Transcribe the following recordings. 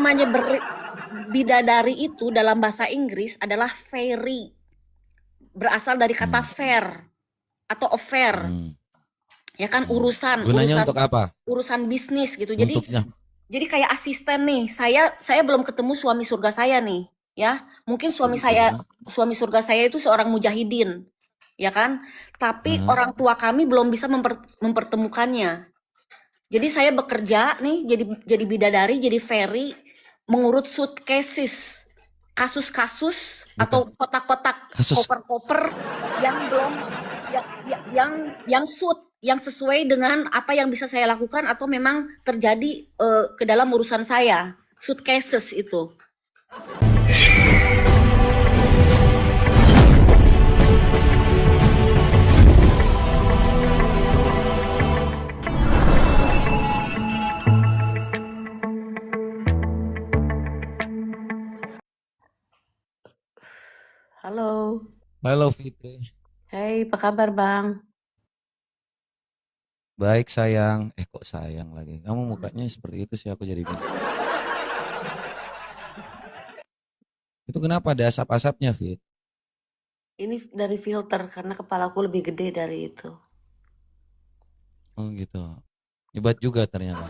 namanya bidadari itu dalam bahasa Inggris adalah fairy. Berasal dari kata fair atau affair. Ya kan, Gunanya untuk apa? urusan bisnis gitu. Untuknya. Jadi kayak asisten nih. Saya belum ketemu suami surga saya nih, ya. Mungkin suami surga saya itu seorang mujahidin, ya kan? Tapi orang tua kami belum bisa mempertemukannya. Jadi saya bekerja nih jadi bidadari, jadi ferry, mengurut suitcases, kasus-kasus atau kotak-kotak, Kasus. koper-koper yang belum yang yang sesuai dengan apa yang bisa saya lakukan atau memang terjadi ke dalam urusan saya. Suitcases itu. Halo. Halo Fitri. Hai, apa kabar Bang? Baik sayang. Kok sayang lagi? Kamu mukanya seperti itu sih, aku jadi bingung. Itu kenapa ada asap-asapnya, Fit? Ini dari filter karena kepalaku lebih gede dari itu. Oh gitu. Hebat juga ternyata.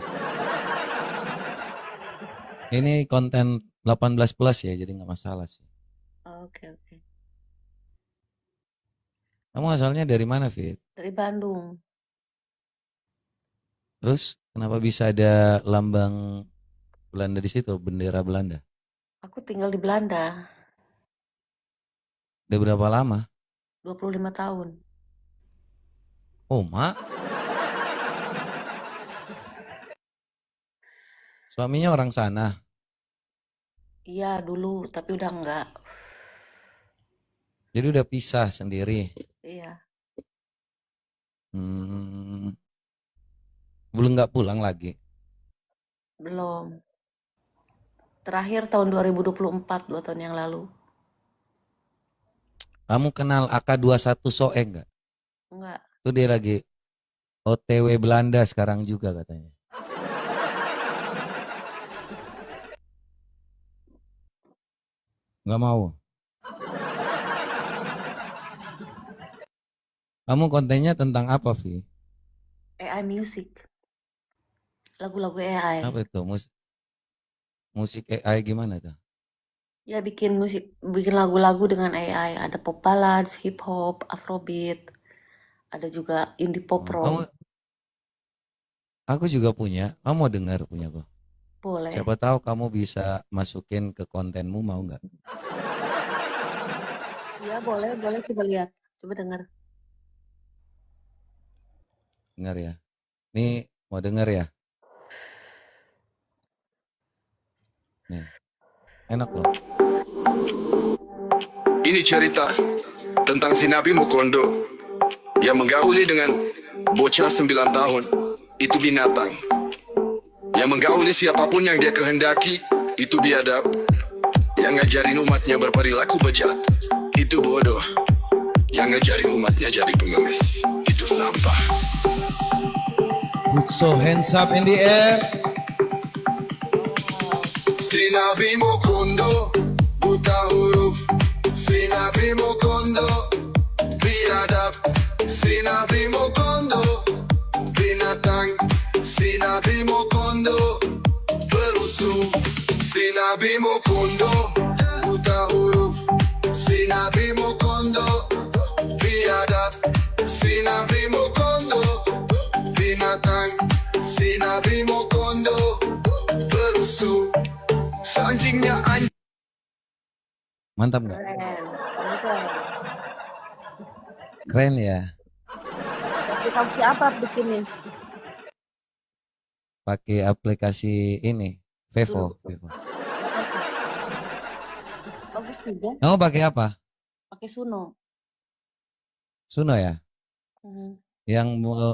Ini konten 18 plus ya, jadi nggak masalah sih. Oke, oke. Kamu asalnya dari mana, Fit? Dari Bandung. Terus kenapa bisa ada lambang Belanda di situ, bendera Belanda? Aku tinggal di Belanda Udah berapa lama? 25 tahun. Oh, Mak. Suaminya orang sana. Iya dulu, tapi udah enggak. Jadi udah pisah sendiri. Iya, Hmm, belum nggak pulang lagi. belum. Terakhir tahun 2024, 2 tahun yang lalu. Kamu kenal AK21 Soe nggak? Enggak. Itu dia lagi OTW Belanda sekarang juga katanya. Nggak mau. Kamu kontennya tentang apa, Vi? AI music. Lagu-lagu AI. Apa itu? Musik AI gimana tuh? Ya bikin lagu-lagu dengan AI. Ada pop ballads, hip hop, afrobeat. Ada juga indie pop Oh, rock. aku juga punya. Kamu mau dengar punya aku? Boleh. Siapa tahu kamu bisa masukin ke kontenmu, mau nggak? Iya, boleh, boleh coba lihat. Coba dengar. Dengar ya. Nih mau dengar ya? Nih, enak loh. Ini cerita tentang si Nabi Mukondo yang menggauli dengan bocah 9 tahun. Itu binatang. Yang menggauli siapapun yang dia kehendaki, itu biadab. Yang ngajarin umatnya berperilaku bejat, itu bodoh. Yang ngajarin umatnya jadi pengemis, itu sampah. Put so hands up in the air. Si Nabi Mukondo, buta huruf. Si Nabi Mukondo, biadab. Si Nabi Mukondo, binatang. Si Nabi Mukondo, perusuh. Si Nabi Mukondo, buta huruf. Si Nabi Mukondo, biadab. Si Nabi Mukondo, binatang. Si Nabi Mukondo, perusuh. Anjingnya anjing. Mantap nggak? Keren. Kamu keren. Keren ya. Aplikasi apa bikinnya? Pakai aplikasi ini, Vevo. Dulu. Bagus juga. Kamu pakai apa? Pakai Suno. Suno ya? Hmm.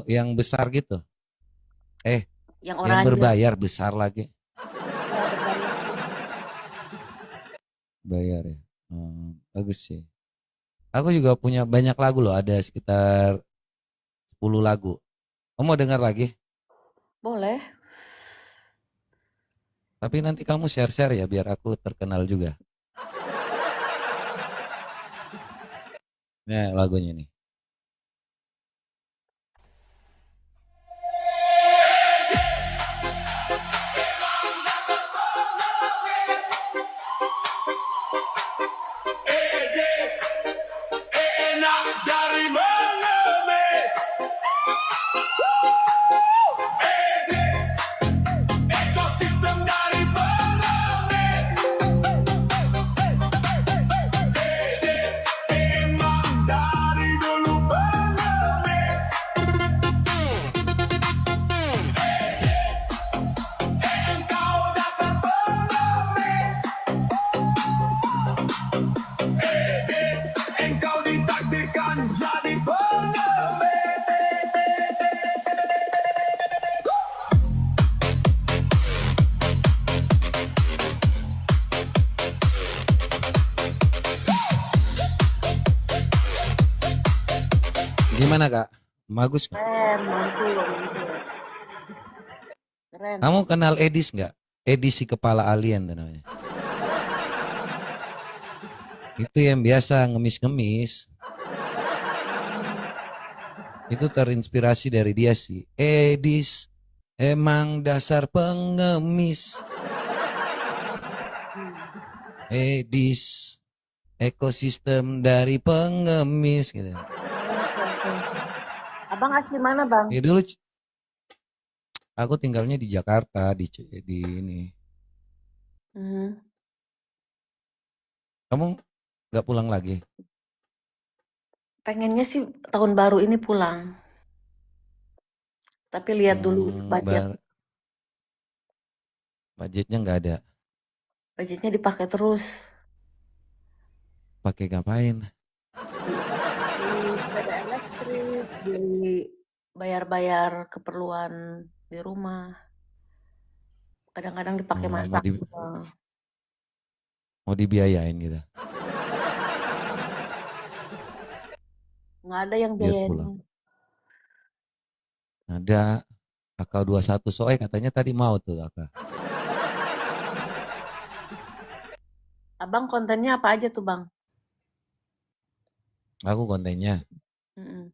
Yang besar gitu. Yang Yang oranye. berbayar besar lagi. Ya, berbayar. Bayar ya. Bagus sih. Aku juga punya banyak lagu loh, ada sekitar 10 lagu. Kamu mau dengar lagi? Boleh. Tapi nanti kamu share-share ya biar aku terkenal juga. Nah lagunya nih. Enak dari mengemis. Ekosistem dari pengemis. Emang dari dulu pengemis. Engkau dasar pengemis. Engkau ditakdirkan jadi pengemis. Gimana Kak? Bagus nggak? Keren, mantul, mantul. Keren. Kamu kenal Edis nggak? Edis si kepala alien tuh namanya. Itu yang biasa ngemis-ngemis. Itu terinspirasi dari dia sih. Edis emang dasar pengemis. Edis ekosistem dari pengemis gitu. Abang asli mana, Bang? Ya dulu aku tinggalnya di Jakarta di ini. Hmm. Kamu nggak pulang lagi? Pengennya sih tahun baru ini pulang. Tapi lihat dulu budget. Budgetnya nggak ada. Budgetnya dipakai terus. Pakai ngapain? Beli sepeda elektrik, beli bayar-bayar keperluan di rumah. Kadang-kadang dipakai Mau masak. mau dibiayain gitu. Nggak ada yang Biar biayain. pulang. Ada AK21 soe katanya tadi mau tuh AK. Abang kontennya apa aja tuh, Bang? Aku kontennya Mm-mm.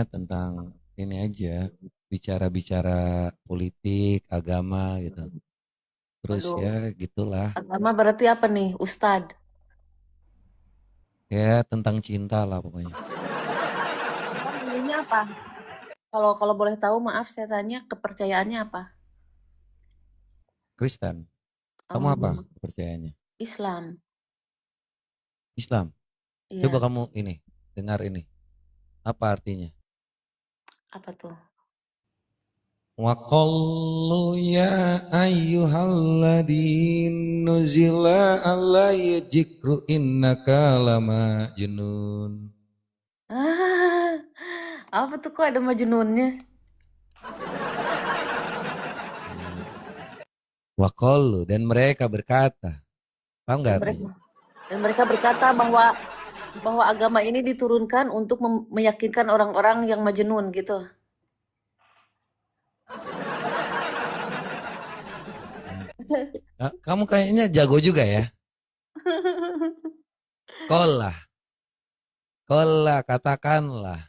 tentang ini aja, bicara-bicara politik, agama gitu. Terus Waduh, ya gitulah. agama berarti apa nih, Ustad? Ya tentang cinta lah pokoknya. Abang ininya apa? Kalau boleh tahu, maaf saya tanya, kepercayaannya apa? Kristen. Kamu apa kepercayaannya? Islam. Islam. Iya, Coba kamu ini, dengar ini. Apa artinya? apa tuh? Wa qallu ya ayyuhalladin nuzila alaihi dzikru innaka lamajnun. Ah, apa tuh kok ada majnunnya? Wa qallu dan mereka berkata. Paham Dan nggak mereka, artinya? dan mereka berkata bahwa agama ini diturunkan untuk meyakinkan orang-orang yang majnun gitu. Nah, kamu kayaknya jago juga ya. Kolah. Kolah katakanlah.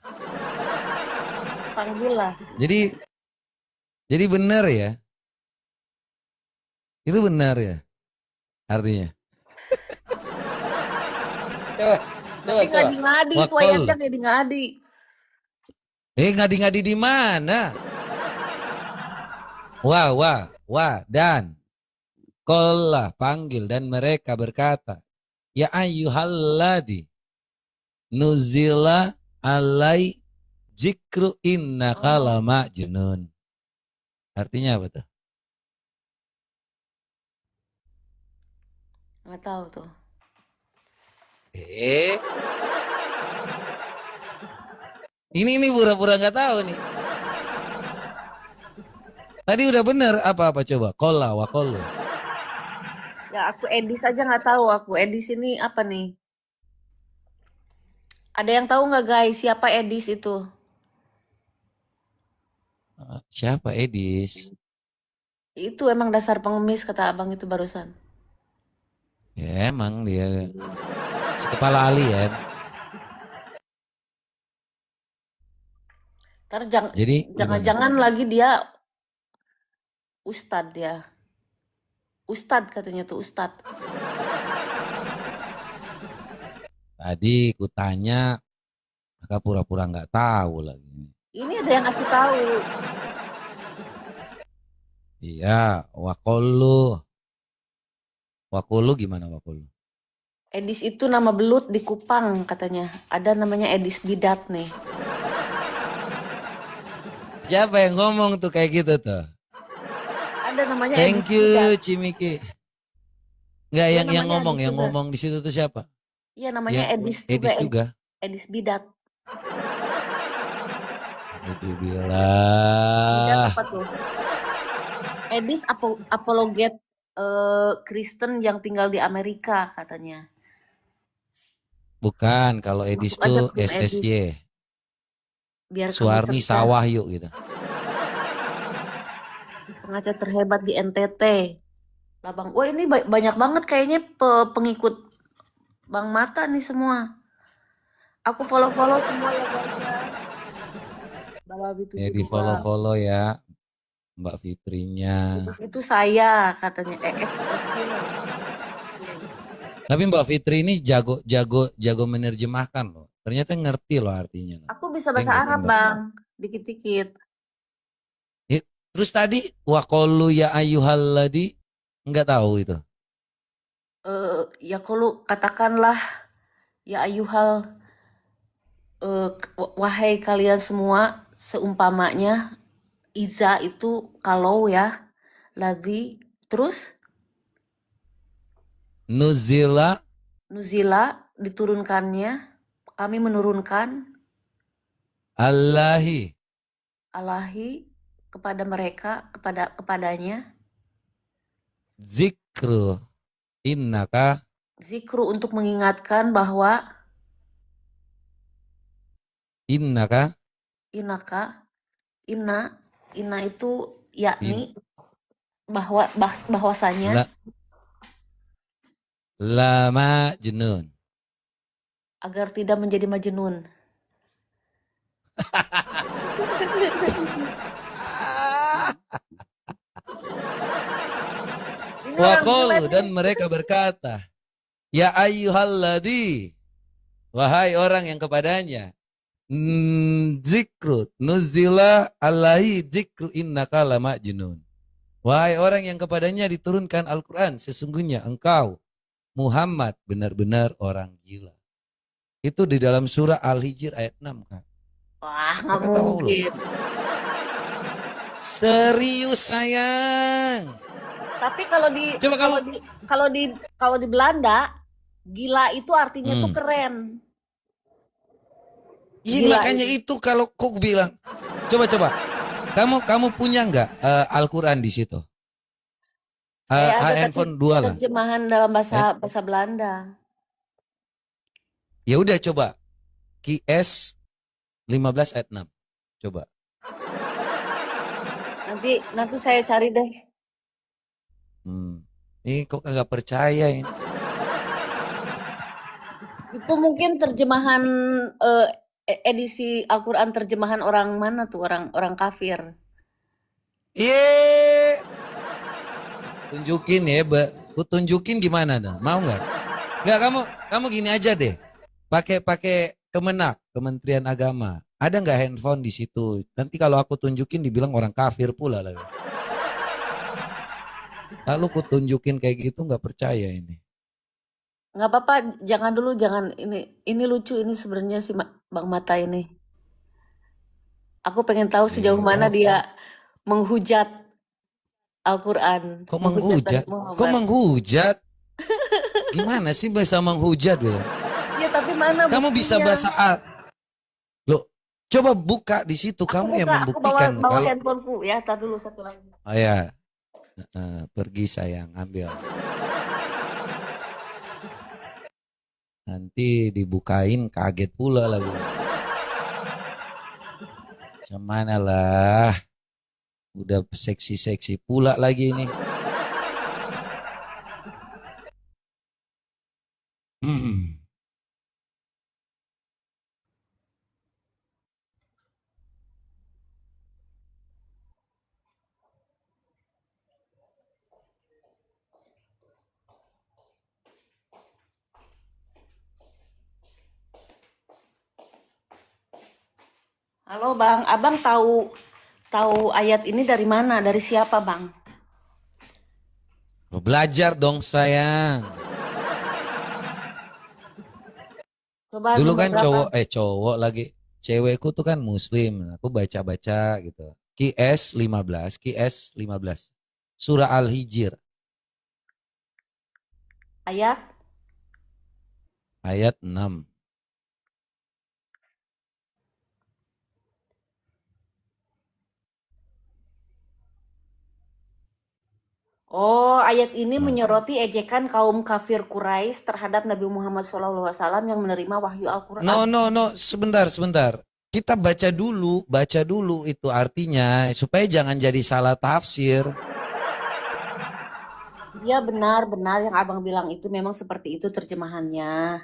Panggillah. Jadi benar ya. Itu benar ya artinya. Tapi ngadi-ngadi itu Wakol. ayatnya ngadi-ngadi. Ngadi-ngadi di mana? Wah, dan kolah panggil dan mereka berkata, ya ayyuhalladi nuzila alai jikru innaka lamajnun. Artinya apa tuh? Nggak tahu tuh. Ini pura-pura nggak tahu nih. Tadi udah bener apa-apa coba? Kola wa kolu. Ya aku Edis aja nggak tahu. Aku Edis ini apa nih? Ada yang tahu nggak guys siapa Edis itu? Siapa Edis? Itu emang dasar pengemis kata abang itu barusan. Ya emang dia sekepala alien. Ntar Jadi gimana? jangan-jangan lagi dia ustad dia. Ustad katanya tuh ustad. Tadi kutanya, maka pura-pura nggak tahu lagi. Ini ada yang ngasih tahu. Iya, wakolu. Wakolu gimana wakolu? Edis itu nama belut di Kupang katanya. Ada namanya Edis Bidat nih. Siapa yang ngomong tuh kayak gitu tuh? Ada namanya Thank Edis you Bidat. Cimiki. Enggak Iya yang namanya ngomong, Edis yang juga. ngomong di situ tuh siapa? Iya namanya Ya, Edis juga. Edis juga. Edis Bidat. Itu Bidat bilang. apa tuh? Edis apologet Kristen yang tinggal di Amerika katanya. Bukan, kalau Edis Masuk aja tuh tim Edis SSY. biar kamu Suwarni cerdas. Sawah yuk gitu. Pengacara terhebat di NTT. Lah Bang, wah ini banyak banget kayaknya pengikut Bang Mata nih semua. Aku follow-follow semua ya guys ya. Balawi Ya di 72. follow-follow ya Mbak Fitrinya. Terus itu saya katanya ES. Tapi Mbak Fitri ini jago menerjemahkan loh. Ternyata ngerti loh artinya. Aku bisa Ya bahasa nggak sih, Arab Mbak? Bang, dikit-dikit. Terus tadi waqalu ya ayyuhalladi nggak tahu itu. Ya kalau katakanlah ya ayuhal wahai kalian semua seumpamanya iza itu kalau ya ladzi terus Nuzila nuzila diturunkannya kami menurunkan Allahi alahi kepada mereka kepadanya zikru innaka zikru untuk mengingatkan bahwa innaka inaka inna itu in, yakni bahwasanya la, lama jenun. agar tidak menjadi majnun. Ini orang Waqalu jelek dan nih. mereka berkata, ya ayyuhalladi wahai orang yang kepadanya zikru nuzila alaihi zikru innaka lama jenun. Wahai orang yang kepadanya diturunkan Al-Quran, sesungguhnya engkau Muhammad benar-benar orang gila. Itu di dalam surah Al-Hijr ayat 6 kan. Wah, nggak Kakak tahu loh. mungkin. Serius sayang. Tapi kalau di Coba kamu. kalau di Belanda, gila itu artinya tuh Hmm. keren. Iya Gila makanya itu kalau kok bilang. Coba. Kamu punya nggak Al-Quran di situ? Kayak ada Handphone dua lah. terjemahan dalam bahasa Belanda. Ya udah coba. QS 15 ayat 6. Coba. Nanti saya cari deh. Ini kok kagak percaya ini. Itu mungkin terjemahan edisi Al-Qur'an terjemahan orang mana tuh? Orang kafir. Iya. Tunjukin ya, Ku tunjukin gimana dah? Mau nggak? Nggak, kamu gini aja deh. Pakai Kemenak, Kementerian Agama. Ada nggak handphone di situ? Nanti kalau aku tunjukin dibilang orang kafir pula lagi. Lalu ku tunjukin kayak gitu nggak percaya ini. Nggak apa-apa, jangan dulu, jangan ini lucu ini sebenarnya si Bang Mata ini. Aku pengen tahu sejauh mana dia menghujat Al-Qur'an. Kok menghujat? Kok menghujat? Gimana sih bisa menghujat gitu? Iya, tapi mana Kamu bisa buktinya? bahasa Arab. Loh, coba buka di situ. Kamu yang membuktikan. Aku bawa handphoneku ya, tar dulu satu lagi. Oh ya, pergi sayang, ambil. Nanti dibukain kaget pula lagi. Macam mana lah. Udah seksi-seksi pula lagi ini. Hmm. Halo Bang, Abang tahu tahu ayat ini dari mana? Dari siapa Bang? Belajar dong sayang. Coba Dulu nomor kan berapa? cowok lagi. Cewekku tuh kan muslim. Aku baca-baca gitu. QS 15, QS 15. Surah Al-Hijr Ayat? ayat 6. Oh, ayat ini Nah, menyoroti ejekan kaum kafir Quraisy terhadap Nabi Muhammad SAW yang menerima wahyu Al-Quran. no, sebentar. Kita baca dulu itu artinya supaya jangan jadi salah tafsir. Iya benar yang Abang bilang itu memang seperti itu terjemahannya.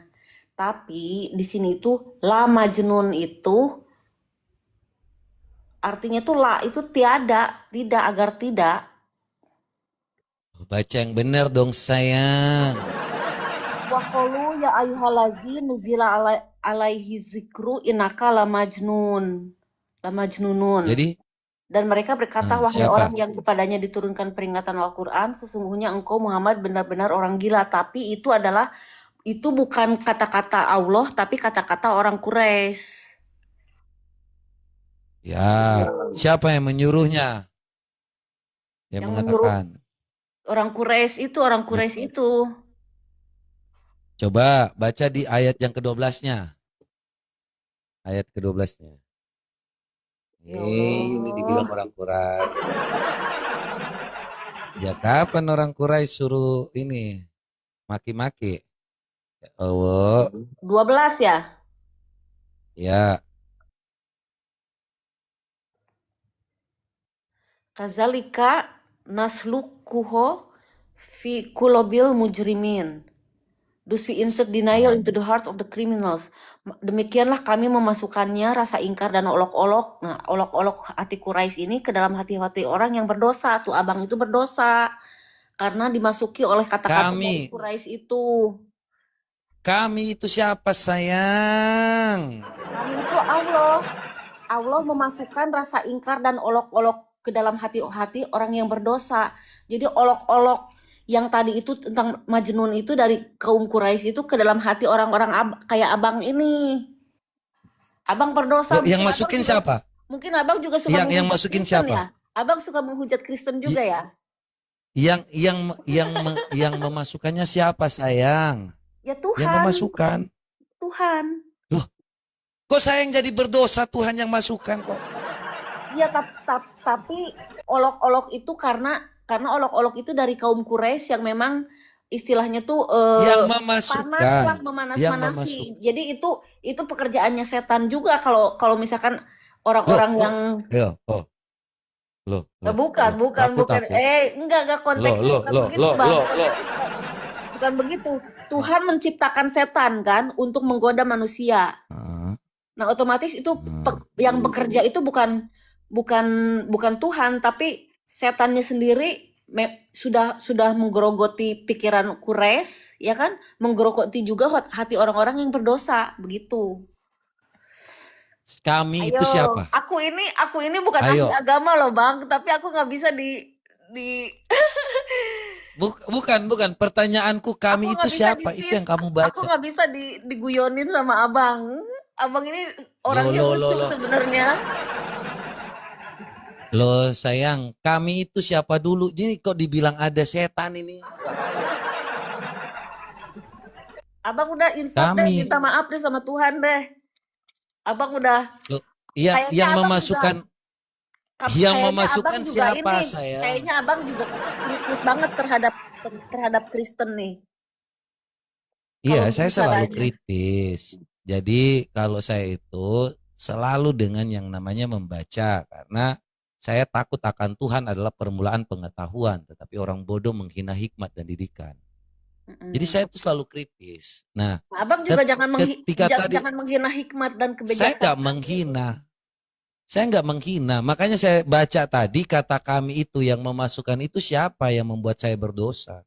Tapi di sini tuh la majnun itu artinya tuh la itu tiada, tidak agar tidak. Baca yang benar dong sayang. Wa qalu ya ayyuhalazi nuzila alaihi zikru innaka la majnun. La majnunun. Jadi Dan mereka berkata, wahai siapa? orang yang kepadanya diturunkan peringatan Al-Quran, sesungguhnya engkau Muhammad benar-benar orang gila. Tapi itu bukan kata-kata Allah, tapi kata-kata orang Quraisy. Ya, siapa yang menyuruhnya? Yang Yang menyuruh mengatakan. orang Nah, Quraisy itu. coba baca di ayat yang ke-12-nya. Ayat ke-12-nya. Ya Ini dibilang Allah. orang Quraisy. Sejak kapan orang Quraisy suruh ini maki-maki? Ya Allah, 12 ya? ya. Kazalika naslukuho fi kulobil mujrimin. Thus we insert denial into the hearts of the criminals. Demikianlah kami memasukkannya rasa ingkar dan olok-olok. Nah, olok-olok hati Quraisy ini ke dalam hati-hati orang yang berdosa. Tuh abang itu berdosa karena dimasuki oleh kata-kata dari Kami, Quraisy itu. kami itu siapa sayang? Kami itu Allah. Allah memasukkan rasa ingkar dan olok-olok ke dalam hati-hati orang yang berdosa. Jadi olok-olok yang tadi itu tentang Majnun itu dari kaum Quraisy itu ke dalam hati orang-orang kayak abang ini. Abang berdosa, Loh, yang masukin siapa? mungkin abang juga suka Yang menghujat masukin Kristen siapa? ya. Abang suka menghujat Kristen juga Y- ya. yang memasukkannya siapa sayang? Ya Yang Tuhan, memasukkan. Tuhan. Loh, kok saya yang jadi berdosa, Tuhan yang masukkan kok? Ya tapi olok-olok itu karena olok-olok itu dari kaum Quraisy yang memang istilahnya tuh Yang panas memasukkan, lah yang memasuk. memanas-manasi. Jadi itu pekerjaannya setan juga kalau kalau misalkan Loh, orang-orang yang oh, loh, bukan loh. bukan Aku bukan takut. enggak Loh, konteksnya loh, bukan loh, begitu loh, Bang. loh, loh. Bukan begitu. Tuhan menciptakan setan kan untuk menggoda manusia. Ah, Nah, otomatis itu ah. yang bekerja itu bukan bukan Tuhan, tapi setannya sendiri sudah menggerogoti pikiran Quraisy, ya kan? Menggerogoti juga hati orang-orang yang berdosa, begitu. Kami itu Ayo, siapa? aku ini bukan ahli Ayo, agama loh, Bang, tapi aku nggak bisa di bukan. Pertanyaanku aku kami itu nggak bisa siapa? Itu yang kamu aku baca. nggak bisa diguyonin sama Abang. Abang ini Loh, orangnya loh, loh, lucu loh. sebenarnya. Loh sayang, kami itu siapa dulu? Jadi kok dibilang ada setan ini? Abang udah insaf deh, Kami. minta maaf deh sama Tuhan deh. Abang udah Loh, kayaknya yang abang juga memasukkan kayaknya abang juga siapa ini, sayang? kayaknya abang juga kritis banget terhadap Kristen nih. Kalau Iya, saya selalu bicaranya. kritis. Jadi kalau saya itu selalu dengan yang namanya membaca karena Saya takut akan Tuhan adalah permulaan pengetahuan, tetapi orang bodoh menghina hikmat dan didikan. Jadi saya tuh selalu kritis. Nah, Abang juga ketika tadi jangan menghina hikmat dan saya kebijaksanaan. nggak menghina. Saya nggak menghina. Makanya saya baca tadi kata kami itu yang memasukkan itu siapa yang membuat saya berdosa.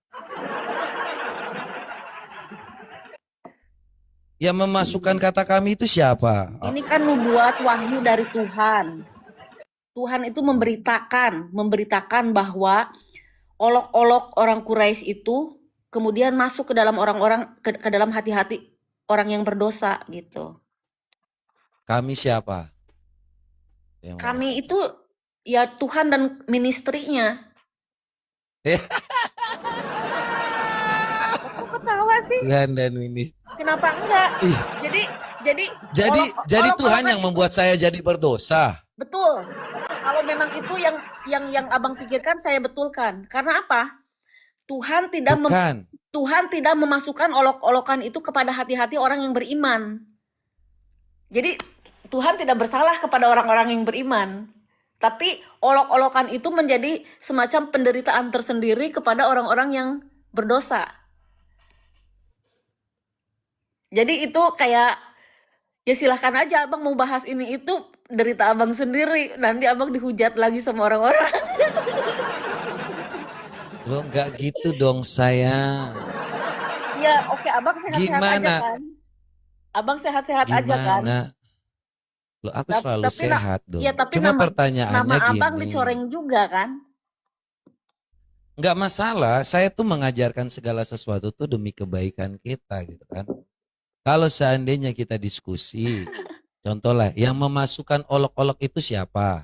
Yang memasukkan kata kami itu siapa? Ini kan nubuat wahyu dari Tuhan. Tuhan itu memberitakan bahwa olok-olok orang Quraisy itu kemudian masuk ke dalam orang-orang ke dalam hati-hati orang yang berdosa gitu. Kami siapa? Kami itu ya Tuhan dan ministrinya. Kok ketawa sih? Tuhan dan ministri. Kenapa enggak? Ih. Jadi Tuhan yang membuat saya jadi berdosa. Betul. Kalau memang itu yang Abang pikirkan, saya betulkan. Karena apa? Tuhan tidak memasukkan olok-olokan itu kepada hati-hati orang yang beriman. Jadi Tuhan tidak bersalah kepada orang-orang yang beriman. Tapi olok-olokan itu menjadi semacam penderitaan tersendiri kepada orang-orang yang berdosa. Jadi itu kayak, ya silahkan aja Abang mau bahas ini itu, derita Abang sendiri. Nanti Abang dihujat lagi sama orang-orang. Lo nggak gitu dong saya. Ya oke, Abang sehat-sehat aja kan? Abang sehat-sehat aja kan? Lo aku selalu sehat dong. Ya, tapi Cuma nama pertanyaannya Abang gini. dicoreng juga kan? Nggak masalah, saya tuh mengajarkan segala sesuatu tuh demi kebaikan kita gitu kan. Kalau seandainya kita diskusi, contoh lah, yang memasukkan olok-olok itu siapa?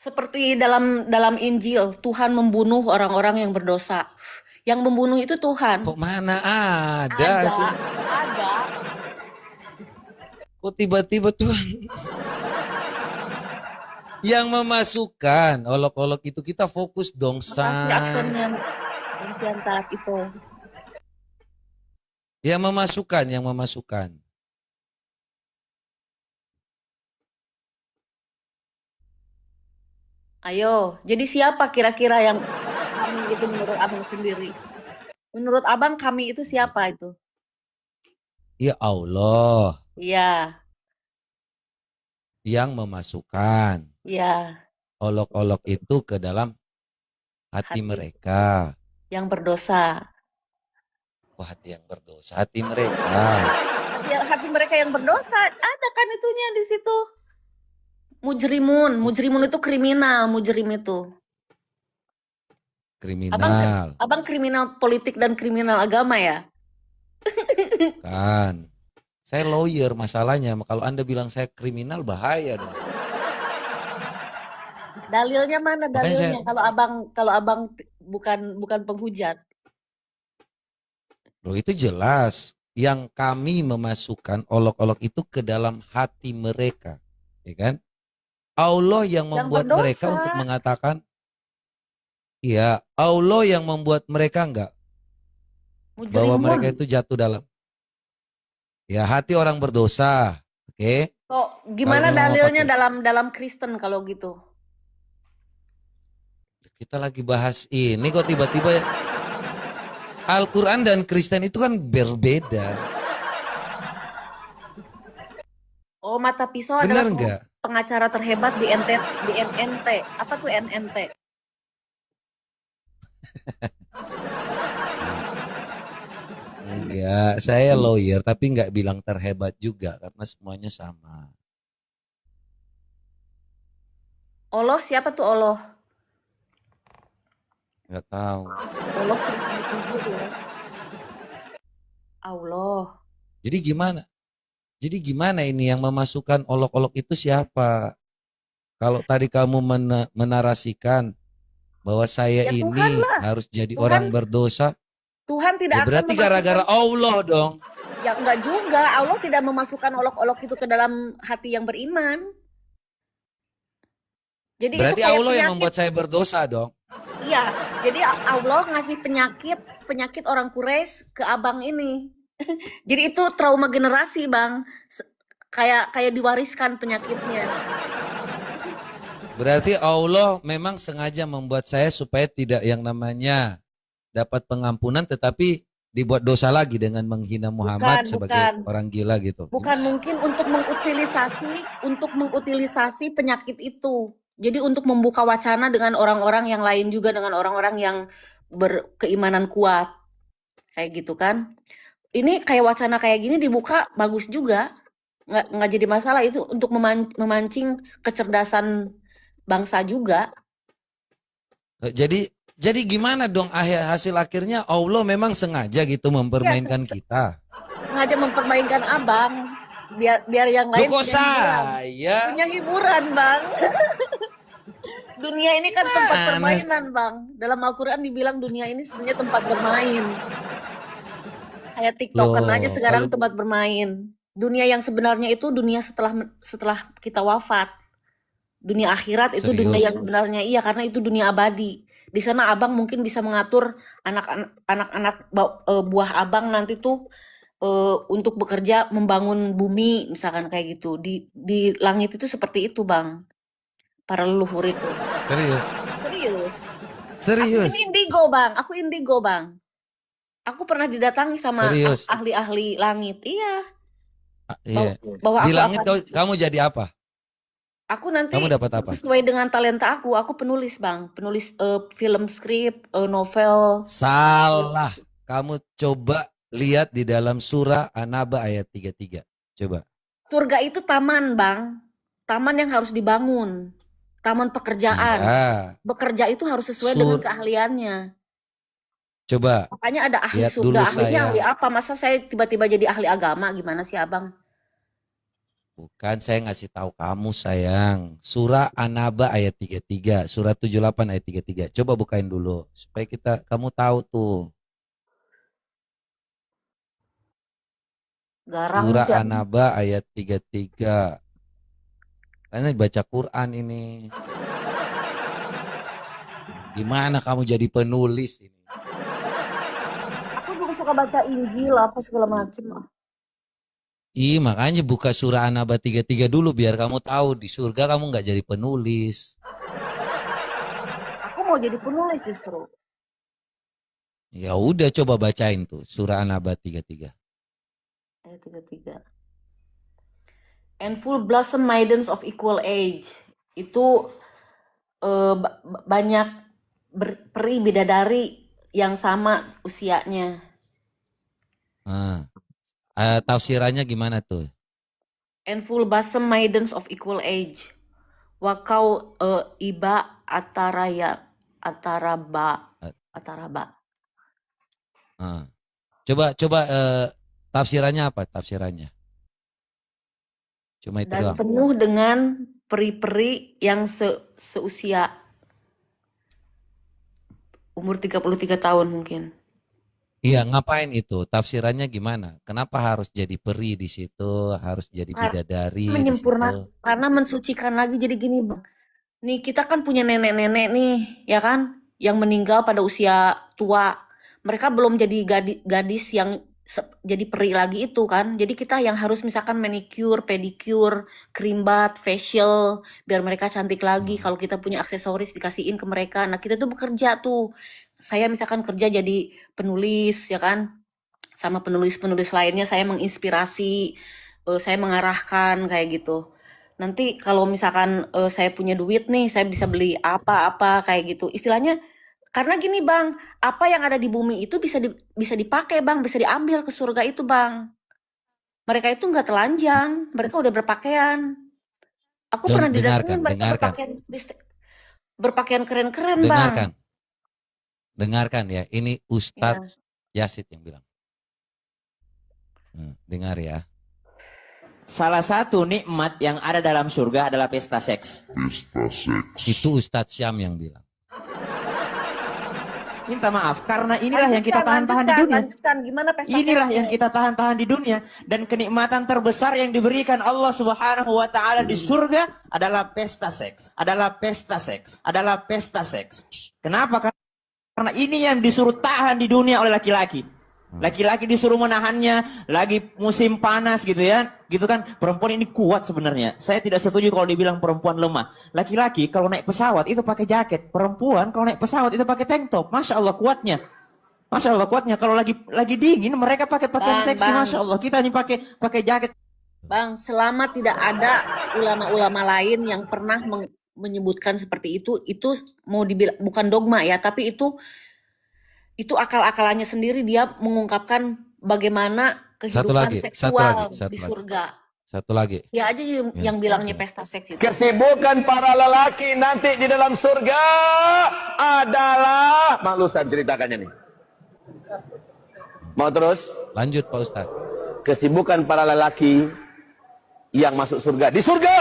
Seperti dalam Injil, Tuhan membunuh orang-orang yang berdosa. Yang membunuh itu Tuhan. Kok mana ada sih? Ada. Kok tiba-tiba Tuhan yang memasukkan olok-olok itu, kita fokus dong, Makasih San. aksennya yang saat itu. Yang memasukkan. Ayo, jadi siapa kira-kira yang kami itu menurut Abang sendiri? Menurut Abang kami itu siapa itu? Ya Allah Iya, yang memasukkan iya, olok-olok itu ke dalam hati mereka. yang berdosa. Oh, hati yang berdosa, hati mereka. Hati mereka yang berdosa, ada kan itunya di situ. Mujrimun itu kriminal, mujrim itu. Kriminal. Abang kriminal politik dan kriminal agama ya? Kan. Saya lawyer masalahnya. Kalau Anda bilang saya kriminal, bahaya dong. Dalilnya mana dalilnya? Makanya Kalau abang bukan penghujat. Loh, itu jelas. Yang kami memasukkan olok-olok itu ke dalam hati mereka. Ya kan? Allah yang membuat berdosa. mereka untuk mengatakan, iya, Allah yang membuat mereka enggak. Mujrimun. Bahwa mereka itu jatuh dalam, ya, hati orang berdosa. Oke? Kok gimana Kalau dalilnya dalam Kristen kalau gitu? Kita lagi bahas ini kok tiba-tiba Al-Quran dan Kristen itu kan berbeda. Oh, Mata Pisau Benar adalah nggak? pengacara terhebat di NNT. Apa tuh NNT? Enggak, saya lawyer tapi nggak bilang terhebat juga karena semuanya sama. Allah siapa tuh Allah? Nggak tahu. Allah sering dituju ya. Allah. Jadi gimana ini yang memasukkan olok-olok itu siapa? Kalau tadi kamu menarasikan bahwa saya Ya, ini Tuhan lah. harus jadi Tuhan. orang berdosa, Tuhan tidak ya akan berarti memasukkan- gara-gara Allah dong. Ya enggak juga, Allah tidak memasukkan olok-olok itu ke dalam hati yang beriman. Jadi Berarti itu kayak Allah yang penyakit. membuat saya berdosa dong. Iya, jadi Allah ngasih penyakit orang Quraisy ke abang ini. Jadi itu trauma generasi, Bang. Kayak diwariskan penyakitnya. Berarti Allah memang sengaja membuat saya supaya tidak yang namanya dapat pengampunan tetapi dibuat dosa lagi dengan menghina Muhammad Bukan, sebagai bukan. orang gila gitu. Bukan, mungkin untuk mengutilisasi penyakit itu. Jadi untuk membuka wacana dengan orang-orang yang lain juga, dengan orang-orang yang berkeimanan kuat. Kayak gitu kan. Ini kayak wacana kayak gini dibuka bagus juga. Nggak jadi masalah, itu untuk memancing kecerdasan bangsa juga. Jadi gimana dong hasil akhirnya Allah memang sengaja gitu mempermainkan kita. Sengaja mempermainkan abang. Biar yang Loh lain kok punya hiburan. saya? Punya hiburan, Bang. Dunia ini kan tempat Gimana? permainan, Bang. Dalam Al-Quran dibilang dunia ini sebenarnya tempat bermain. Kayak TikTokan Loh, aja sekarang kalau- tempat bermain. Dunia yang sebenarnya itu dunia setelah kita wafat. Dunia akhirat itu dunia Serius? yang sebenarnya, iya, karena itu dunia abadi. Di sana abang mungkin bisa mengatur anak-anak buah abang nanti tuh untuk bekerja membangun bumi, misalkan kayak gitu. Di langit itu seperti itu, Bang. Para leluhur itu. Serius? Serius. Serius? Aku indigo, Bang. Aku pernah didatangi sama Serius? ahli-ahli langit. Iya. Iya. Bahwa Di aku langit akan- kamu jadi apa? Aku nanti Kamu dapat apa? sesuai dengan talenta aku penulis, Bang. Penulis film skrip, novel. Salah. Kamu coba lihat di dalam surah An-Naba ayat 33. Coba. Surga itu taman, Bang. Taman yang harus dibangun. Taman pekerjaan. Iya. Bekerja itu harus sesuai dengan keahliannya. Coba. Makanya ada ahli Lihat surga. dulu Ahlinya saya. ahli apa? Masa saya tiba-tiba jadi ahli agama? Gimana sih, Abang? Bukan, saya ngasih tahu kamu sayang. Surah An-Naba ayat 33. Surah 78 ayat 33. Coba bukain dulu. Supaya kamu tahu tuh. Garang Surah sih, Abang. An-Naba ayat 33. Karena baca Quran ini. Gimana kamu jadi penulis ini? Aku juga suka baca Injil apa segala macem. Ih, makanya buka surah An-Naba 33 dulu biar kamu tahu di surga kamu nggak jadi penulis. Aku mau jadi penulis justru. Ya udah coba bacain tuh surah An-Naba 33. Ayat 33. And full blossom maidens of equal age. Itu banyak peri bidadari yang sama usianya. Tafsirannya gimana tuh? And full blossom maidens of equal age. Wakau iba ataraba. Coba tafsirannya apa? Tafsirannya? Cuma itu Dan doang. penuh dengan peri-peri yang seusia umur 33 tahun mungkin. Iya, ngapain itu? Tafsirannya gimana? Kenapa harus jadi peri di situ? Harus jadi bidadari di Menyempurnakan, situ? karena mensucikan lagi. Jadi gini, Bang. Nih, kita kan punya nenek-nenek nih, ya kan? Yang meninggal pada usia tua. Mereka belum jadi gadis yang jadi peri lagi itu kan. Jadi kita yang harus misalkan manicure, pedicure, creambath, facial, biar mereka cantik lagi. Kalau kita punya aksesoris dikasihin ke mereka. Nah, kita tuh bekerja tuh. Saya misalkan kerja jadi penulis, ya kan? Sama penulis-penulis lainnya saya menginspirasi, saya mengarahkan kayak gitu. Nanti kalau misalkan saya punya duit nih, saya bisa beli apa-apa kayak gitu. Istilahnya, karena gini, Bang, apa yang ada di bumi itu bisa dipakai, Bang, bisa diambil ke surga itu, Bang. Mereka itu nggak telanjang, mereka udah berpakaian. Aku pernah didatengin mereka berpakaian keren-keren, Bang. Dengarkan ya, ini Ustadz Yasid yang bilang. Dengar ya. Salah satu nikmat yang ada dalam surga adalah pesta seks. Itu Ustadz Syam yang bilang. Minta maaf, karena inilah yang kita tahan-tahan di dunia. Gimana pesta Inilah seksnya? yang kita tahan-tahan di dunia. Dan kenikmatan terbesar yang diberikan Allah Subhanahu wa Ta'ala di surga adalah pesta seks. Adalah pesta seks. Adalah pesta seks. Kenapa? Karena ini yang disuruh tahan di dunia oleh laki-laki. Laki-laki disuruh menahannya, lagi musim panas gitu ya, gitu kan. Perempuan ini kuat sebenarnya. Saya tidak setuju kalau dibilang perempuan lemah. Laki-laki kalau naik pesawat itu pakai jaket, perempuan kalau naik pesawat itu pakai tank top. Masya Allah kuatnya. Masya Allah kuatnya. Kalau lagi dingin mereka pakai pakaian seksi. Masya Allah, kita ini pakai jaket. Bang, selama tidak ada ulama-ulama lain yang pernah menyebutkan seperti itu mau dibilang bukan dogma ya, tapi itu akal-akalannya sendiri. Dia mengungkapkan bagaimana kehidupan seksual di surga. Satu lagi. Dia aja yang bilangnya pesta seks itu. Kesibukan para lelaki nanti di dalam surga adalah Maklusan ceritakannya nih. Mau terus? Lanjut Pak Ustadz. Kesibukan para lelaki yang masuk surga di surga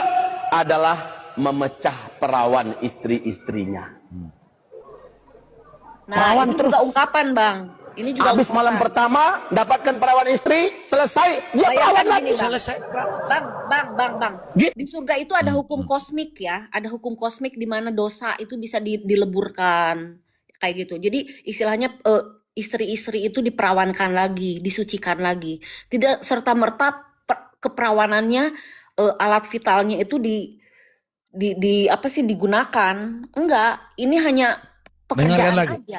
adalah memecah perawan istri-istrinya. Nah, Perawan ini terus. juga ungkapan, Bang. Ini juga Habis malam pertama dapatkan perawan istri, selesai dia perawan lagi. Selesai. Bang. Di surga itu ada hukum kosmik ya, ada hukum kosmik di mana dosa itu bisa dileburkan kayak gitu. Jadi istilahnya istri-istri itu diperawankan lagi, disucikan lagi. Tidak serta merta keperawanannya alat vitalnya itu digunakan. Enggak, ini hanya pekerjaan aja.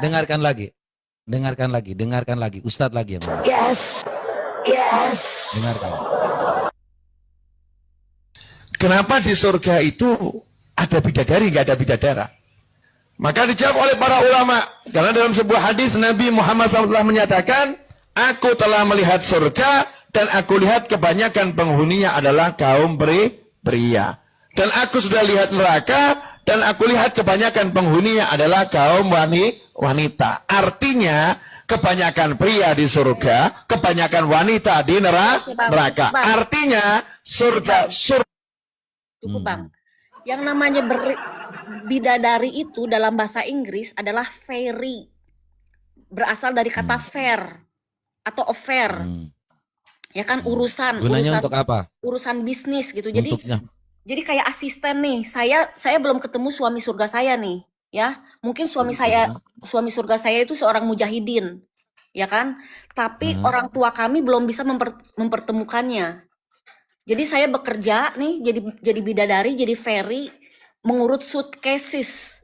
Dengarkan lagi. Ustadz lagi yang ngomong. Yes. Dengarkan. Kenapa di surga itu ada bidadari, nggak ada bidadara? Maka dijawab oleh para ulama. Karena dalam sebuah hadis Nabi Muhammad SAW menyatakan, aku telah melihat surga dan aku lihat kebanyakan penghuninya adalah kaum pria. Dan aku sudah lihat neraka dan aku lihat kebanyakan penghuninya adalah kaum wanita. Artinya kebanyakan pria di surga, kebanyakan wanita di neraka. Artinya surga. Cukup Bang. Yang namanya bidadari itu dalam bahasa Inggris adalah fairy. Berasal dari kata fair atau affair. Ya kan Gunanya untuk apa? Urusan bisnis gitu. Jadi kayak asisten nih. Saya belum ketemu suami surga saya nih, ya. Mungkin suami surga saya itu seorang mujahidin. Ya kan? Tapi orang tua kami belum bisa mempertemukannya. Jadi saya bekerja nih jadi bidadari, jadi ferry, mengurut suitcases,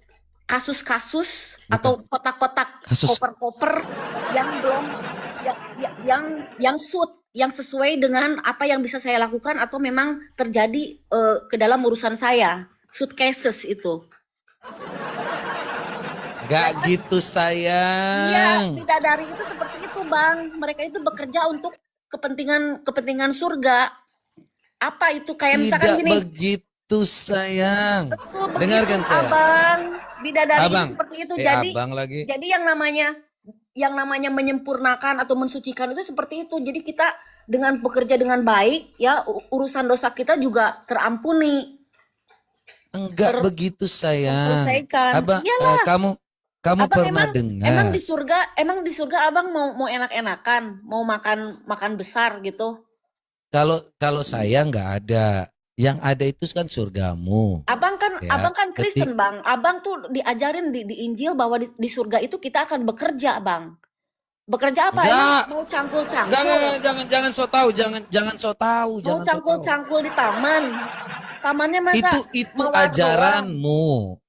kasus-kasus atau kotak-kotak, koper-koper yang belum yang sesuai dengan apa yang bisa saya lakukan atau memang terjadi ke dalam urusan saya. Suitcases itu. Gak gitu sayang. Iya, bidadari itu seperti itu Bang. Mereka itu bekerja untuk kepentingan surga. Apa itu kayak misalkan gini? Tidak begitu sayang. Betul, dengarkan saya. Abang, bidadari Abang. seperti itu. Abang lagi. Jadi yang namanya menyempurnakan atau mensucikan itu seperti itu. Jadi kita dengan bekerja dengan baik, ya urusan dosa kita juga terampuni. Enggak begitu sayang. Abang, kamu Abang pernah dengar? Emang di surga abang mau enak-enakan, mau makan besar gitu? Kalau saya nggak ada. Yang ada itu kan surgamu. Abang kan Kristen Bang. Abang tuh diajarin di Injil bahwa di surga itu kita akan bekerja Bang. Bekerja apa? Mau cangkul-cangkul? Jangan so tahu, jangan so tahu. Mau cangkul-cangkul di taman. Tamannya masa itu ajaranmu.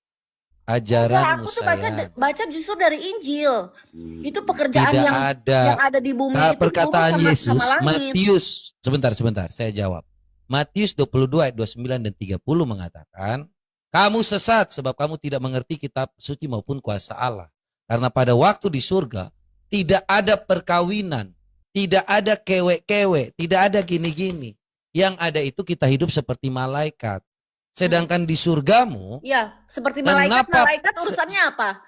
Ajaranmu aku tuh sayang. baca justru dari Injil. Itu pekerjaan Tidak yang ada di bumi itu. Perkataan sama Yesus, langit. Matius, sebentar, saya jawab. Matius 22 ayat 29 dan 30 mengatakan, kamu sesat sebab kamu tidak mengerti kitab suci maupun kuasa Allah. Karena pada waktu di surga, tidak ada perkawinan, tidak ada kewe-kewe, tidak ada gini-gini. Yang ada itu kita hidup seperti malaikat. Sedangkan di surgamu, ya seperti malaikat urusannya apa?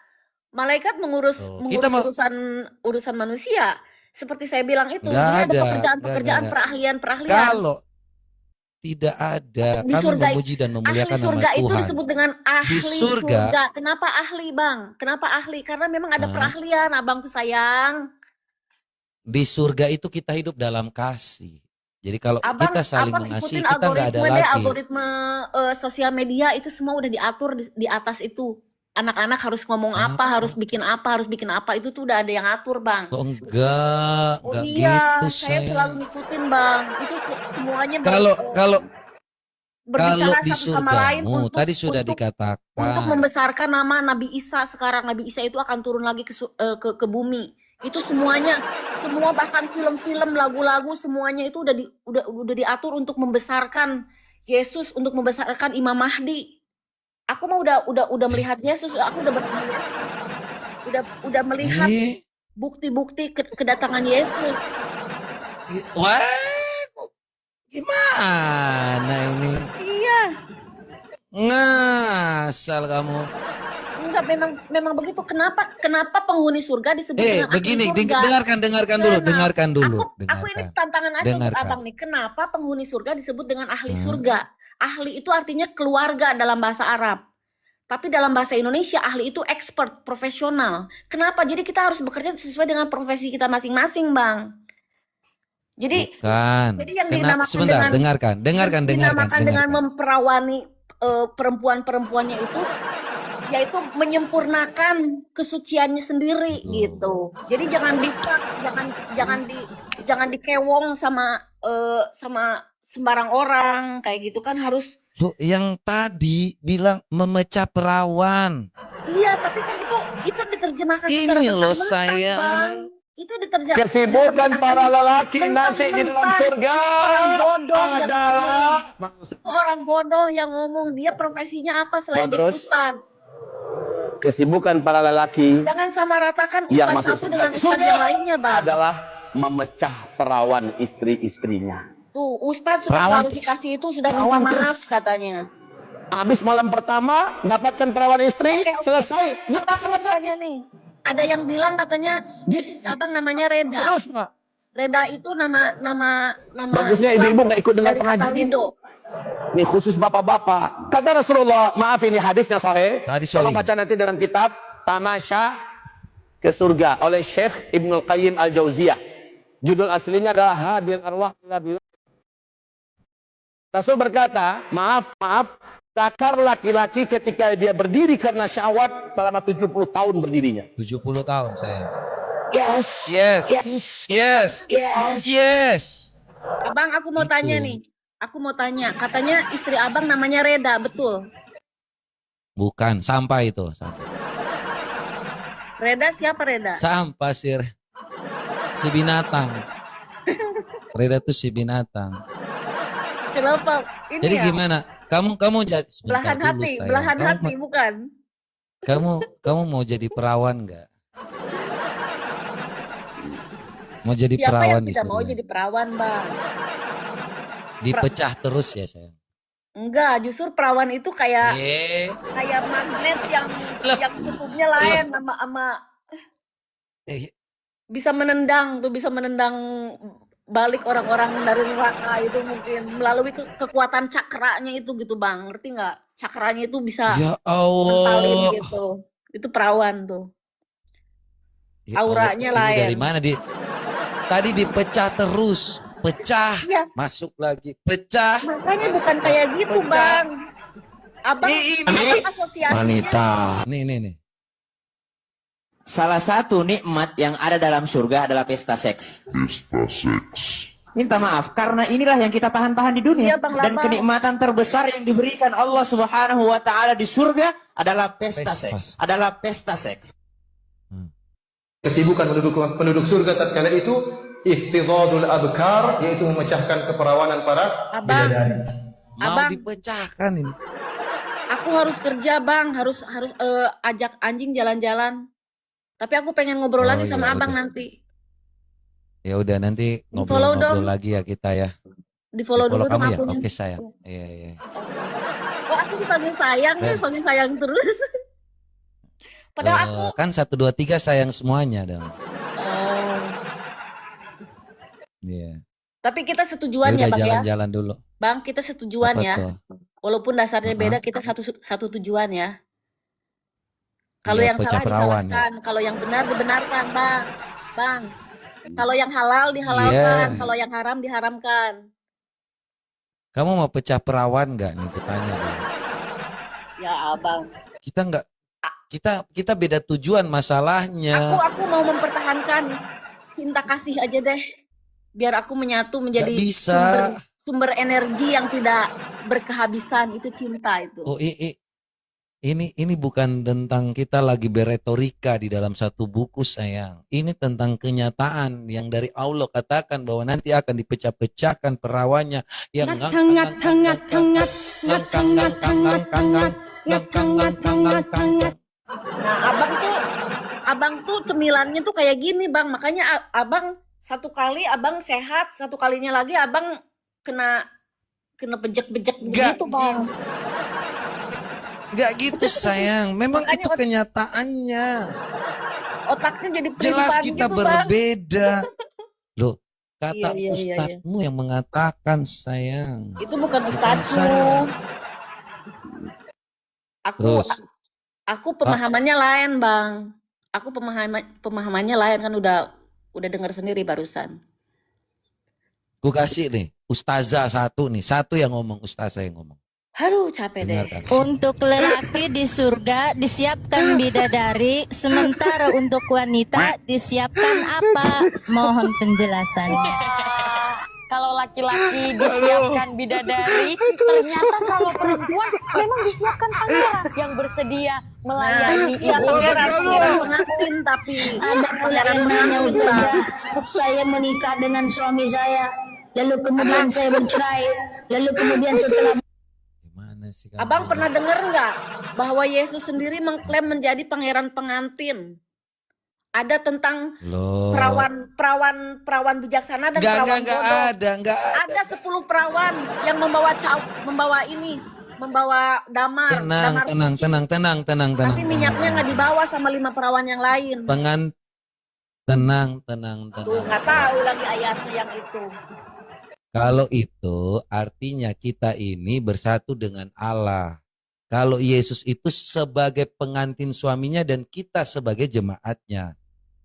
Malaikat mengurus urusan manusia. Seperti saya bilang itu, dia ada pekerjaan perahlian. Kalau tidak ada, kami memuji dan memuliakan nama Tuhan. Itu disebut dengan ahli surga. Kenapa ahli Bang? Kenapa ahli? Karena memang ada perahlian, abangku sayang. Di surga itu kita hidup dalam kasih. Jadi kalau kita saling mengasihi, kita nggak ada lagi. Algoritma sosial media itu semua udah diatur di atas itu. anak-anak harus ngomong apa, harus bikin apa, itu tuh udah ada yang atur, Bang. Oh, Oh enggak iya, gitu saya saya. selalu ngikutin, Bang. Itu semuanya Kalau kalau kalau berbicara di satu sama lain surgamu tadi sudah untuk dikatakan. membesarkan nama Nabi Isa. Sekarang Nabi Isa itu akan turun lagi ke bumi. Itu semuanya, semua bahkan film-film, lagu-lagu semuanya itu udah diatur untuk membesarkan Yesus, untuk membesarkan Imam Mahdi. Aku mah udah melihat Yesus, aku udah bertanya, udah melihat Eh, bukti-bukti kedatangan Yesus. wah, kok gimana ini? Iya, Ngasal kamu. enggak, memang begitu. Kenapa penghuni surga disebut dengan ahli Begini, surga? dengarkan dulu, Kenapa? dengarkan dulu, Aku ini dengarkan. tantangan aja untuk Dengarkan. abang nih. Kenapa penghuni surga disebut dengan ahli surga? Ahli itu artinya keluarga dalam bahasa Arab. Tapi dalam bahasa Indonesia ahli itu expert, profesional. Kenapa? Jadi kita harus bekerja sesuai dengan profesi kita masing-masing, Bang. Jadi Bukan. yang Kenapa? dinamakan Sebentar, dengarkan. dinamakan dengan memperawani perempuan-perempuannya itu, yaitu menyempurnakan kesuciannya sendiri gitu. Jadi jangan jangan dikewong sama sembarang orang kayak gitu kan, harus. Loh, yang tadi bilang memecah perawan. Iya, tapi kan itu diterjemahkan secara Ini loh mentah-mentah, saya. Bang. Itu diterjemahkan. Kesibukan para lelaki nanti di dalam surga adalah Orang bodoh yang ngomong, dia profesinya apa selain jadi Terus? ustad. kesibukan para lelaki Jangan sama ratakan yang ustad masuk satu dengan ustad surga yang lainnya, Bang. adalah memecah perawan istri-istrinya. Tuh, ustad sudah Perawan. klarifikasi itu, sudah minta Perawan maaf katanya. Habis malam pertama dapatkan perawan istri, selesai. Apa katanya nih? Ada yang bilang katanya abang namanya Reda. Terus Pak. Reda itu nama Bagusnya ibu-ibu nggak ikut dengar dari kata pengajian. Rido. Ini khusus bapak-bapak. Kata Rasulullah, maaf ini hadisnya sahih. Hadis Tolong sahih. baca nanti dalam kitab Tamasya ke Surga oleh Syekh Ibnul Qayyim Al-Jauziyah. Judul aslinya adalah Hadir Arwah ila Billah. Rasul berkata, maaf, takar laki-laki ketika dia berdiri karena syahwat selama 70 tahun berdirinya. 70 tahun saya. Yes. Yes. Yes. Yes. Yes. Abang, aku mau Gitu. tanya nih. Aku mau tanya, katanya istri abang namanya Reda, betul? Bukan, sampah itu. Sampah, Reda siapa Reda? sampah sih. Si binatang. Reda tuh si binatang. Kenapa? Ini Jadi ya, gimana? Kamu jadi sebentar belahan dulu hati, sayang. belahan Kamu, hati bukan? kamu mau jadi perawan nggak? Mau jadi Siapa perawan yang di tidak mau surga? jadi perawan, Bang? Dipecah terus ya sayang. Enggak, justru perawan itu kayak magnet yang Loh. kutubnya lain sama Eh, bisa menendang balik orang-orang dari neraka itu, mungkin melalui kekuatan cakranya itu gitu, Bang. Ngerti nggak? Cakranya itu bisa ya mentalin Allah. gitu. Itu perawan tuh. Ya Auranya Allah, ini lain. dari mana tadi dipecah terus, pecah, Iya. masuk lagi, pecah. Makanya bukan kayak gitu, Pecah. Bang. Abang asosiasinya Wanita. Nih. Salah satu nikmat yang ada dalam surga adalah pesta seks. Minta maaf, karena inilah yang kita tahan-tahan di dunia. Iya, Bang Dan Lama. kenikmatan terbesar yang diberikan Allah Subhanahu wa Ta'ala di surga adalah pesta Pesta. seks. Adalah pesta seks. Kesibukan penduduk surga tatkala itu iftidadul abkar, yaitu memecahkan keperawanan para Abang, bidadari. Mau Abang. dipecahkan ini. aku harus kerja, Bang. Harus ajak anjing jalan-jalan. Tapi aku pengen ngobrol Oh, lagi sama iya, Abang udah. nanti. Ya udah nanti Di-follow ngobrol-ngobrol dong. lagi ya kita ya. Di-follow dulu dong kamu ya. akunnya. Oke sayang. Iya. Kok aku dipanggil sayang nih, Eh. panggil sayang terus. Padahal aku Kan 1 2 3 sayang semuanya dong. oh. Iya. Tapi kita Ya setujuan udah ya, Bang ya. jalan-jalan dulu. Bang, kita setujuan Apa ya. tuh? Walaupun dasarnya beda, kita satu tujuan ya. Kalau Iya, yang pecah salah perawan, disalahkan, kalau yang benar dibenarkan, Bang. Bang. Kalau yang halal dihalalkan, Iya. kalau yang haram diharamkan. Kamu mau pecah perawan nggak nih? Kutanya dulu. Ya, Abang. Kita nggak Kita beda tujuan masalahnya. Aku mau mempertahankan cinta kasih aja deh. Biar aku menyatu menjadi Gak bisa. sumber energi yang tidak berkehabisan. Itu cinta itu. Oh, ini bukan tentang kita lagi beretorika di dalam satu buku, sayang. Ini tentang kenyataan yang dari Allah katakan bahwa nanti akan dipecah-pecahkan perawannya yang Nah, abang tuh cemilannya tuh kayak gini, Bang. Makanya abang satu kali abang sehat, satu kalinya lagi abang kena bejek-bejek begitu, Bang. Gak gitu, sayang. Memang Makanya itu kenyataannya. Otaknya jadi Jelas pelin-pelan kita gitu, Bang. berbeda. Loh, kata Iya. ustadzmu yang mengatakan, sayang. Itu bukan Bukan ustadzmu. saya. Aku Terus? aku pemahamannya lain, Bang. Aku pemahamannya lain, kan udah dengar sendiri barusan. Gue kasih nih, ustazah satu nih. Satu yang ngomong, ustazah yang ngomong. Aduh, capek deh. Dengarkan. Untuk lelaki di surga disiapkan bidadari, sementara untuk wanita disiapkan apa? Mohon penjelasannya. Kalau laki-laki disiapkan bidadari, ternyata kalau perempuan memang disiapkan pangeran yang bersedia melayani Iya, ibu. pangeran pengantin, tapi Ada pula yang nanya Ustazah, saya menikah dengan suami saya, lalu kemudian saya bercerai, lalu kemudian setelah Gimana sih kamu? Abang pernah dengar nggak bahwa Yesus sendiri mengklaim menjadi pangeran pengantin? Ada tentang Loh. perawan bijaksana dan perawan Enggak bodoh. ada, enggak ada. Ada 10 perawan yang membawa damar. damar suci. Tenang. Tapi minyaknya nggak dibawa sama 5 perawan yang lain. Tenang. Tuh, nggak tahu lagi ayatnya yang itu. Kalau itu artinya kita ini bersatu dengan Allah. Kalau Yesus itu sebagai pengantin suaminya dan kita sebagai jemaatnya.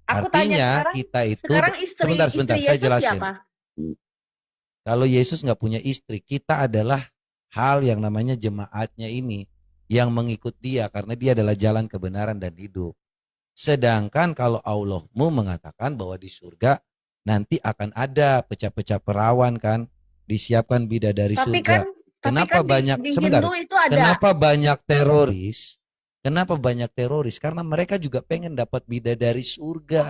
Aku Artinya tanya kita itu sekarang istri sebentar saya Yesus jelasin. siapa? Kalau Yesus nggak punya istri, kita adalah hal yang namanya jemaatnya ini yang mengikut dia karena dia adalah jalan kebenaran dan hidup. Sedangkan kalau Allahmu mengatakan bahwa di surga nanti akan ada pecah-pecah perawan kan, disiapkan bidadari Tapi surga. kan Kenapa di banyak sebentar? Hindu itu ada. Kenapa banyak teroris? Kenapa banyak teroris? Karena mereka juga pengen dapat bidadari surga.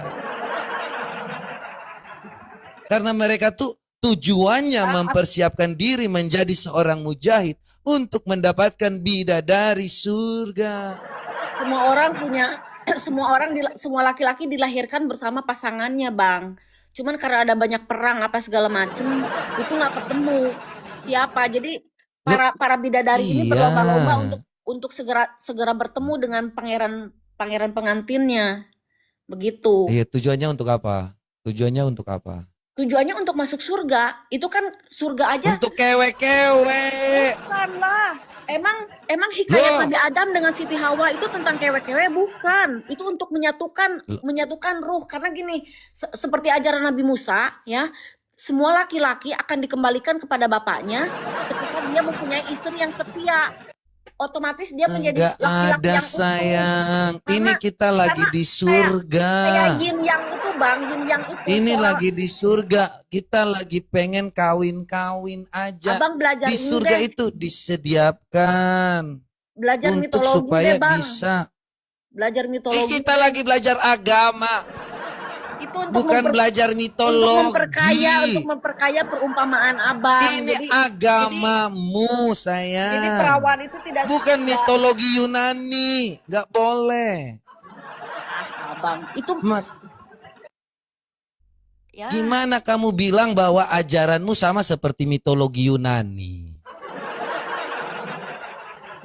Karena mereka tuh tujuannya mempersiapkan diri menjadi seorang mujahid untuk mendapatkan bidadari surga. Semua laki-laki dilahirkan bersama pasangannya, Bang. Cuman karena ada banyak perang apa segala macem, itu nggak ketemu siapa. Jadi para bidadari ini berlomba-lomba untuk segera bertemu dengan pangeran pengantinnya. Begitu. Iya, tujuannya untuk apa? Tujuannya untuk masuk surga. Itu kan surga aja. Untuk kewe-kewe. Bukan lah. Emang hikayat Nabi Adam dengan Siti Hawa itu tentang kewe-kewe? Bukan. Itu untuk menyatukan ruh. Karena gini, seperti ajaran Nabi Musa, ya, semua laki-laki akan dikembalikan kepada bapaknya ketika dia mempunyai istri yang setia. Otomatis dia menjadi Enggak laki-laki ada, yang utuh. sayang. Ini kita lagi di Kayak surga. yin yang itu, Bang, yin yang itu. Ini soal- lagi di surga. Kita lagi pengen kawin-kawin aja. Abang belajar Di ini surga deh. itu disediakan Belajar untuk mitologi supaya deh, Bang. bisa. Belajar mitologi. Kita lagi belajar agama, Itu untuk bukan belajar mitologi. untuk memperkaya perumpamaan Abang. Ini agamamu, Jadi sayang. perawan itu tidak Bukan mitologi Yunani. Nggak boleh. Abang. Itu ya. Gimana kamu bilang bahwa ajaranmu sama seperti mitologi Yunani?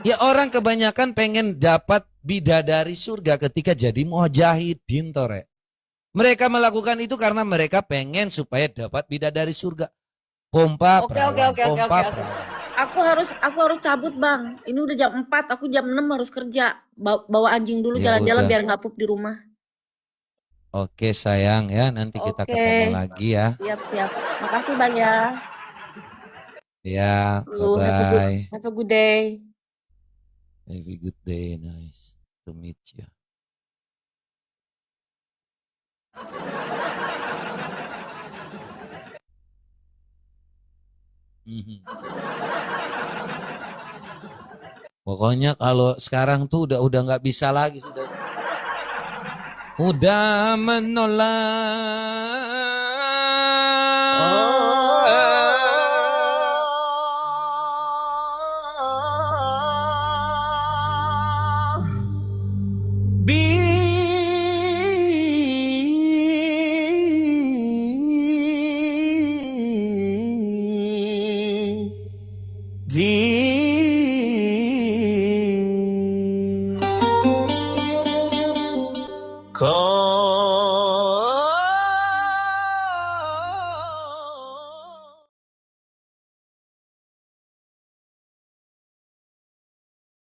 Ya orang kebanyakan pengen dapat bidadari surga ketika jadi mujahidin, tore. Mereka melakukan itu karena mereka pengen supaya dapat bidadari surga. Pompa Oke. perawan. perawan. Aku harus cabut, Bang. Ini udah jam 4, aku jam 6 harus kerja. Bawa anjing dulu Ya jalan-jalan udah. biar nggak pup di rumah. Oke sayang ya, nanti kita Oke. ketemu lagi ya. Siap. Makasih, Bang ya. Ya, Have a bye-bye. Have a good day. Have a good day, nice. to meet you. Pokoknya kalau sekarang tuh udah nggak bisa lagi, udah menolak. Kau